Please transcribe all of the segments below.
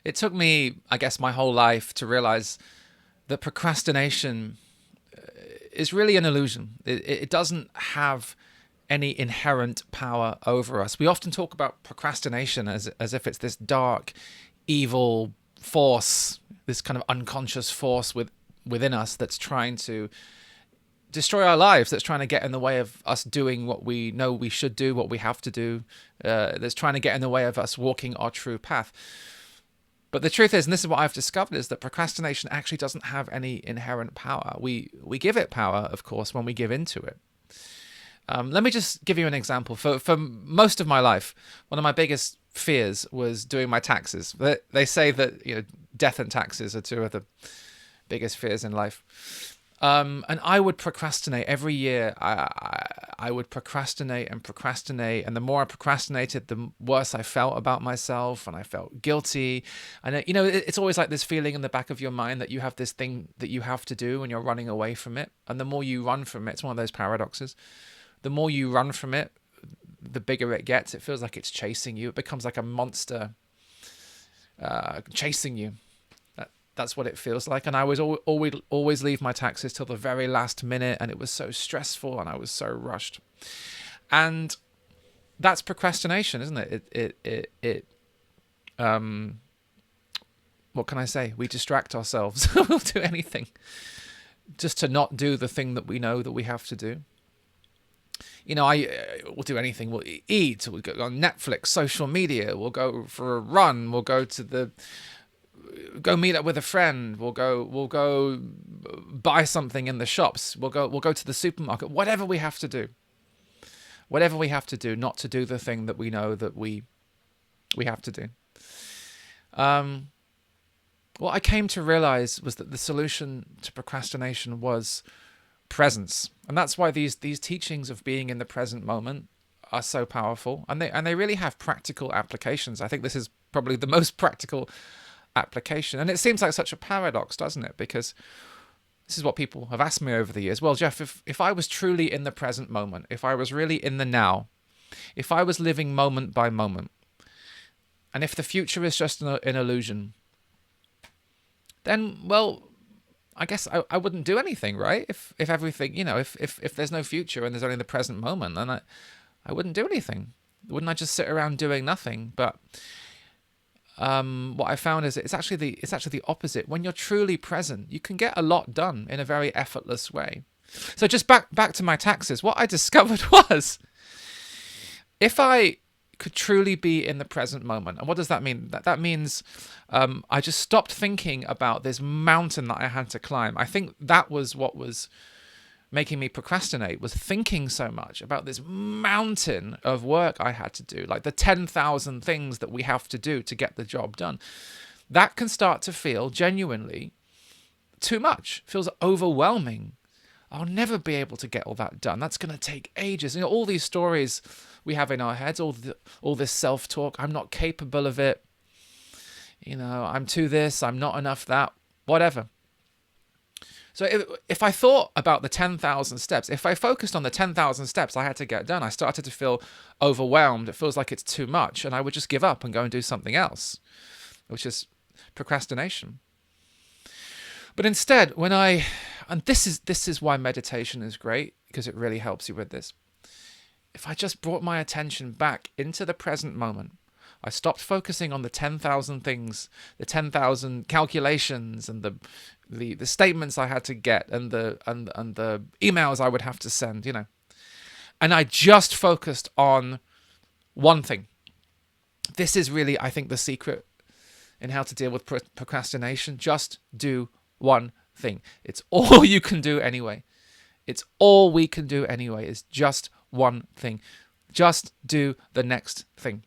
It took me, I guess, my whole life to realize that procrastination is really an illusion. It doesn't have any inherent power over us. We often talk about procrastination as if it's this dark, evil force, this kind of unconscious force within us that's trying to destroy our lives, that's trying to get in the way of us doing what we know we should do, what we have to do, that's trying to get in the way of us walking our true path. But the truth is, and this is what I've discovered, is that procrastination actually doesn't have any inherent power. We give it power, of course, when we give into it. Let me just give you an example. For most of my life, one of my biggest fears was doing my taxes. They say that death and taxes are two of the biggest fears in life. And I would procrastinate every year. I would procrastinate and procrastinate, and the more I procrastinated, the worse I felt about myself, and I felt guilty. And it's always like this feeling in the back of your mind that you have this thing that you have to do, and you're running away from it. And the more you run from it, it's one of those paradoxes. The more you run from it, the bigger it gets. It feels like it's chasing you. It becomes like a monster chasing you. That's what it feels like. And I was always leave my taxes till the very last minute, and it was so stressful, and I was so rushed. And that's procrastination, isn't it? What can I say? We distract ourselves. We'll do anything just to not do the thing that we know that we have to do. We'll do anything. We'll eat. We'll go on Netflix, social media. We'll go for a run. We'll go meet up with a friend. We'll go buy something in the shops. We'll go to the supermarket. Whatever we have to do. Whatever we have to do, not to do the thing that we know that we have to do. What I came to realize was that the solution to procrastination was presence. And that's why these teachings of being in the present moment are so powerful, and they really have practical applications. I think this is probably the most practical application. And it seems like such a paradox, doesn't it? Because this is what people have asked me over the years. Well, Jeff, if I was truly in the present moment, if I was really in the now, if I was living moment by moment, and if the future is just an illusion, then, well, I guess I wouldn't do anything, right? If everything, if there's no future and there's only the present moment, then I wouldn't do anything. Wouldn't I just sit around doing nothing? But what I found is it's actually the opposite. When you're truly present, you can get a lot done in a very effortless way. So just back to my taxes. What I discovered was, if I could truly be in the present moment. And what does that mean? That means I just stopped thinking about this mountain that I had to climb. I think that was what was making me procrastinate, was thinking so much about this mountain of work I had to do, like the 10,000 things that we have to do to get the job done. That can start to feel genuinely too much, feels overwhelming. I'll never be able to get all that done. That's going to take ages. All these stories we have in our heads, all this self-talk. I'm not capable of it. I'm too this. I'm not enough that. Whatever. So if I thought about the 10,000 steps, if I focused on the 10,000 steps I had to get done, I started to feel overwhelmed. It feels like it's too much, and I would just give up and go and do something else, which is procrastination. But instead, and this is why meditation is great, because it really helps you with this. If I just brought my attention back into the present moment, I stopped focusing on the 10,000 things, the 10,000 calculations, and the statements I had to get, and the emails I would have to send, and I just focused on one thing. This is really, I think, the secret in how to deal with procrastination. Just do one thing. It's all you can do anyway. It's all we can do anyway, is just one thing. Just do the next thing.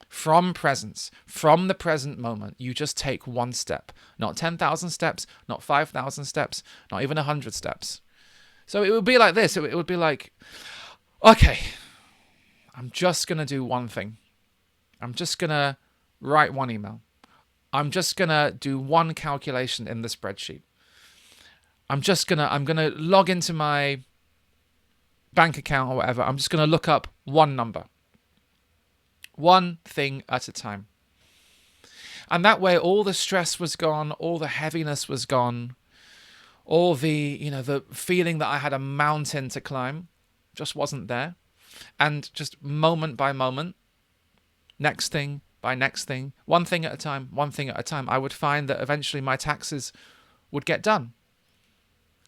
From presence, from the present moment, you just take one step. Not 10,000 steps, not 5,000 steps, not even 100 steps. So it would be like this. It would be like, okay, I'm just going to do one thing. I'm just going to write one email. I'm just going to do one calculation in the spreadsheet. I'm going to log into my bank account or whatever. I'm just going to look up one number. One thing at a time. And that way all the stress was gone, all the heaviness was gone, all the, the feeling that I had a mountain to climb just wasn't there. And just moment by moment, next thing by next thing, one thing at a time, I would find that eventually my taxes would get done.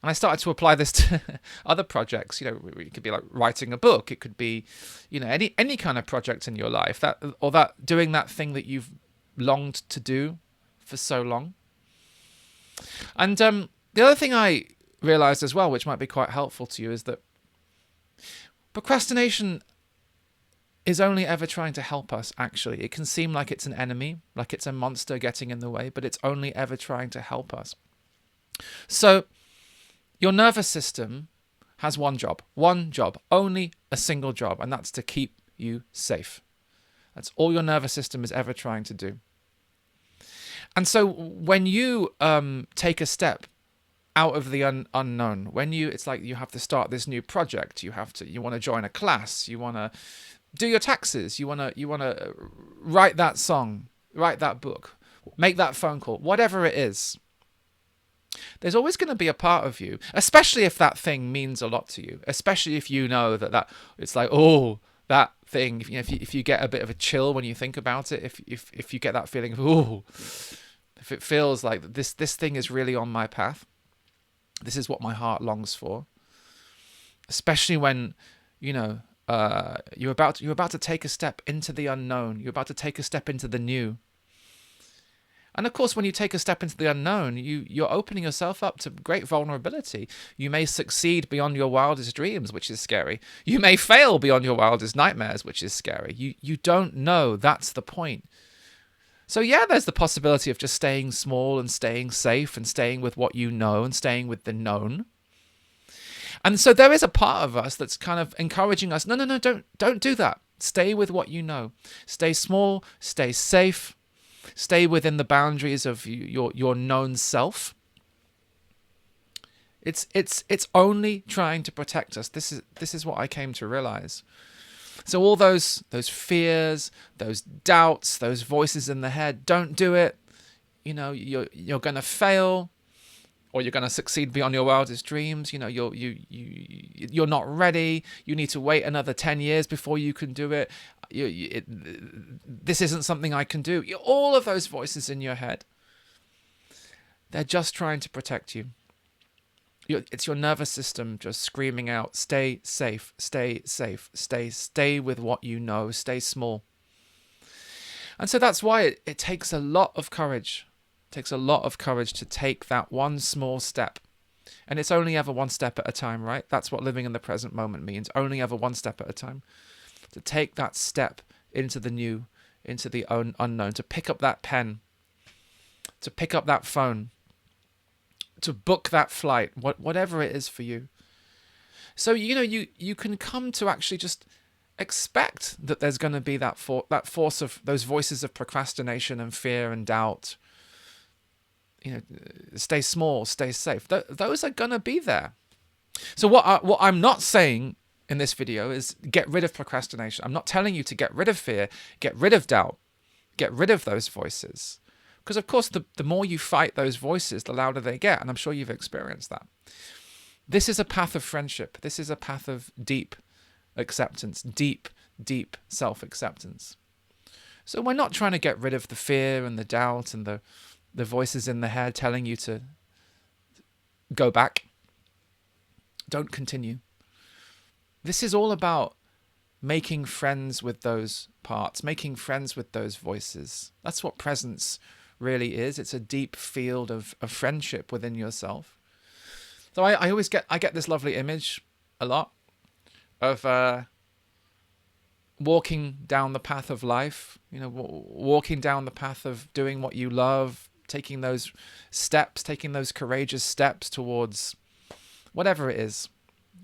And I started to apply this to other projects. It could be like writing a book. It could be, any kind of project in your life, that doing that thing that you've longed to do for so long. And the other thing I realized as well, which might be quite helpful to you, is that procrastination is only ever trying to help us, actually. It can seem like it's an enemy, like it's a monster getting in the way, but it's only ever trying to help us. So your nervous system has one job, only a single job, and that's to keep you safe. That's all your nervous system is ever trying to do. And so when you take a step out of the unknown, it's like you have to start this new project, you want to join a class, you want to do your taxes, you want to write that song, write that book, make that phone call, whatever it is, there's always going to be a part of you, especially if that thing means a lot to you, especially if you know that it's like, oh, that thing, if you get a bit of a chill when you think about it, if you get that feeling of, oh, if it feels like this thing is really on my path, this is what my heart longs for, especially when, you're about to take a step into the unknown, you're about to take a step into the new. And of course, when you take a step into the unknown, you're opening yourself up to great vulnerability. You may succeed beyond your wildest dreams, which is scary. You may fail beyond your wildest nightmares, which is scary. You don't know. That's the point. So yeah, there's the possibility of just staying small and staying safe and staying with what you know and staying with the known. And so there is a part of us that's kind of encouraging us, no, don't do that. Stay with what you know. Stay small, stay safe. Stay within the boundaries of your known self. It's only trying to protect us. This is what I came to realize. So all those fears, those doubts, those voices in the head, don't do it. You're going to fail, or you're going to succeed beyond your wildest dreams. You're not ready. You need to wait another 10 years before you can do it. This isn't something I can do. All of those voices in your head, they're just trying to protect you. It's your nervous system just screaming out, stay safe, stay safe, stay with what you know, stay small. And so that's why it takes a lot of courage. It takes a lot of courage to take that one small step. And it's only ever one step at a time, right? That's what living in the present moment means. Only ever one step at a time. To take that step into the new, into the unknown, to pick up that pen, to pick up that phone, to book that flight, whatever it is for you. So, you can come to actually just expect that there's going to be that force of those voices of procrastination and fear and doubt. Stay small, stay safe. Those are going to be there. So what I'm not saying in this video is get rid of procrastination. I'm not telling you to get rid of fear, get rid of doubt, get rid of those voices. Because of course, the more you fight those voices, the louder they get. And I'm sure you've experienced that. This is a path of friendship. This is a path of deep acceptance, deep self-acceptance. So we're not trying to get rid of the fear and the doubt and the voices in the head telling you to go back. Don't continue. This is all about making friends with those parts, making friends with those voices. That's what presence really is. It's a deep field of friendship within yourself. So I always get this lovely image a lot of walking down the path of life, walking down the path of doing what you love, taking those steps, taking those courageous steps towards whatever it is.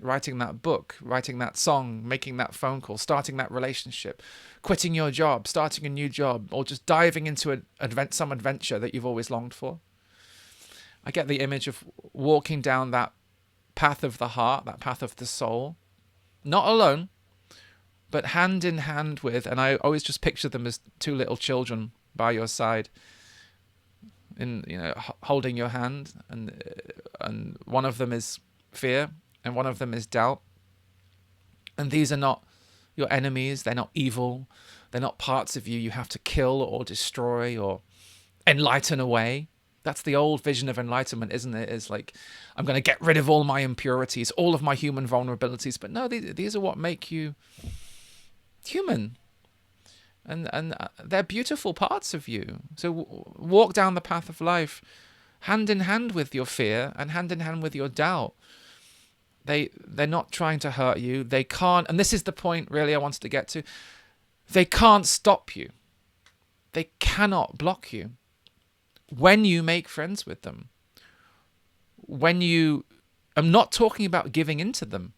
Writing that book, writing that song, making that phone call, starting that relationship, quitting your job, starting a new job, or just diving into some adventure that you've always longed for. I get the image of walking down that path of the heart, that path of the soul, not alone, but hand in hand with, and I always just picture them as two little children by your side, in holding your hand, and one of them is fear and one of them is doubt. And these are not your enemies. They're not evil. They're not parts of you have to kill or destroy or enlighten away. That's the old vision of enlightenment, isn't it? It's like, I'm going to get rid of all my impurities, all of my human vulnerabilities. But no, these are what make you human. And they're beautiful parts of you. So walk down the path of life hand in hand with your fear and hand in hand with your doubt. They're not trying to hurt you. They can't, and this is the point really I wanted to get to. They can't stop you. They cannot block you. When you make friends with them, I'm not talking about giving into them.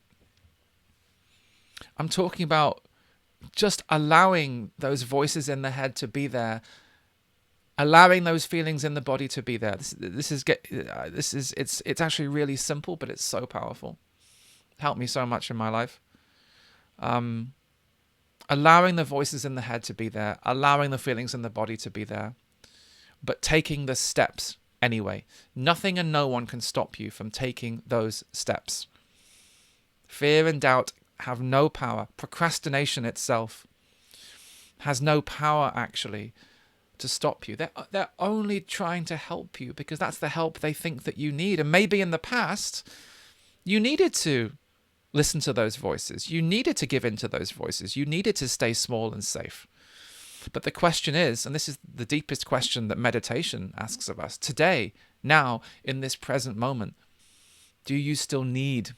I'm talking about just allowing those voices in the head to be there, allowing those feelings in the body to be there. It's actually really simple, but it's so powerful. Helped me so much in my life. Allowing the voices in the head to be there, allowing the feelings in the body to be there, but taking the steps anyway. Nothing and no one can stop you from taking those steps. Fear and doubt have no power. Procrastination itself has no power actually to stop you. They're only trying to help you because that's the help they think that you need. And maybe in the past you needed to listen to those voices. You needed to give in to those voices. You needed to stay small and safe. But the question is, and this is the deepest question that meditation asks of us, today, now, in this present moment, do you still need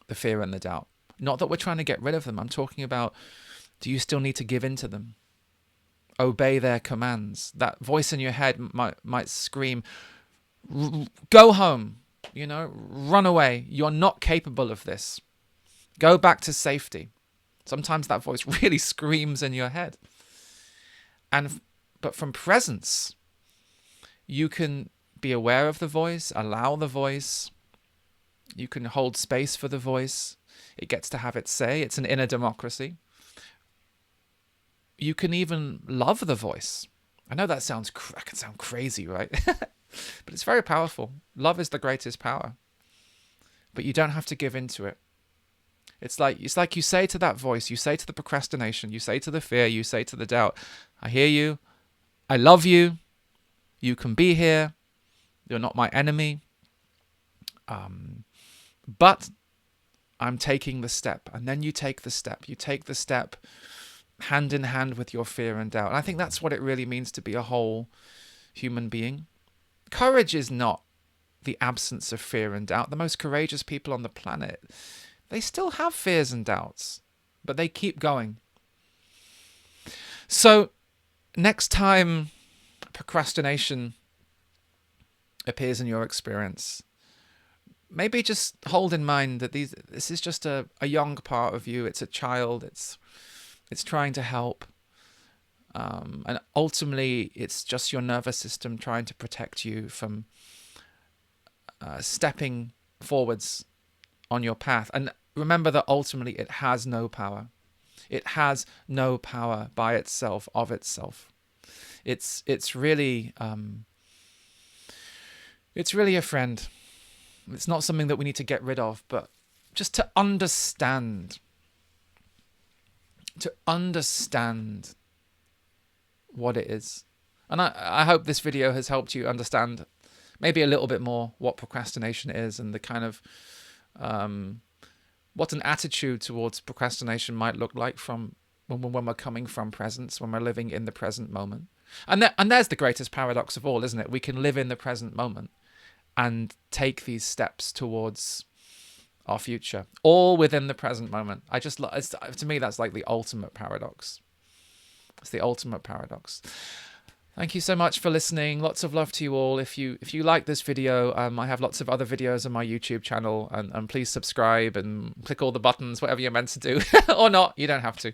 the fear and the doubt? Not that we're trying to get rid of them. I'm talking about, do you still need to give in to them? Obey their commands. That voice in your head might scream, go home, run away. You're not capable of this. Go back to safety. Sometimes that voice really screams in your head. But from presence, you can be aware of the voice, allow the voice. You can hold space for the voice. It gets to have its say. It's an inner democracy. You can even love the voice. I know that can sound crazy, right? But it's very powerful. Love is the greatest power. But you don't have to give in to it. It's like you say to that voice, you say to the procrastination, you say to the fear, you say to the doubt, I hear you, I love you, you can be here, you're not my enemy, but I'm taking the step. And then you take the step. You take the step hand in hand with your fear and doubt. And I think that's what it really means to be a whole human being. Courage is not the absence of fear and doubt. The most courageous people on the planet, they still have fears and doubts, but they keep going. So next time procrastination appears in your experience, maybe just hold in mind that this is just a young part of you. It's a child. It's trying to help. And ultimately, it's just your nervous system trying to protect you from stepping forwards on your path. And remember that ultimately it has no power. It has no power by itself, of itself. It's really a friend. It's not something that we need to get rid of, but just to understand what it is. And I hope this video has helped you understand maybe a little bit more what procrastination is and the kind of what an attitude towards procrastination might look like from when we're coming from presence, when we're living in the present moment. And there's the greatest paradox of all, isn't it? We can live in the present moment and take these steps towards our future, all within the present moment. To me, that's like the ultimate paradox. It's the ultimate paradox. Thank you so much for listening. Lots of love to you all. If you like this video, I have lots of other videos on my YouTube channel, and please subscribe and click all the buttons, whatever you're meant to do, or not. You don't have to.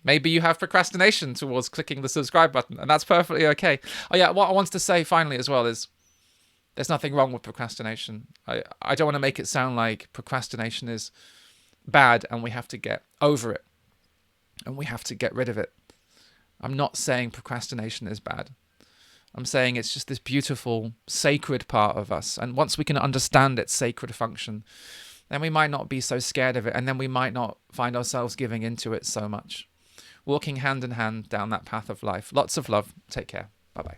Maybe you have procrastination towards clicking the subscribe button, and that's perfectly okay. Oh yeah, what I wanted to say finally as well is there's nothing wrong with procrastination. I don't want to make it sound like procrastination is bad and we have to get over it and we have to get rid of it. I'm not saying procrastination is bad. I'm saying it's just this beautiful, sacred part of us. And once we can understand its sacred function, then we might not be so scared of it. And then we might not find ourselves giving into it so much. Walking hand in hand down that path of life. Lots of love. Take care. Bye-bye.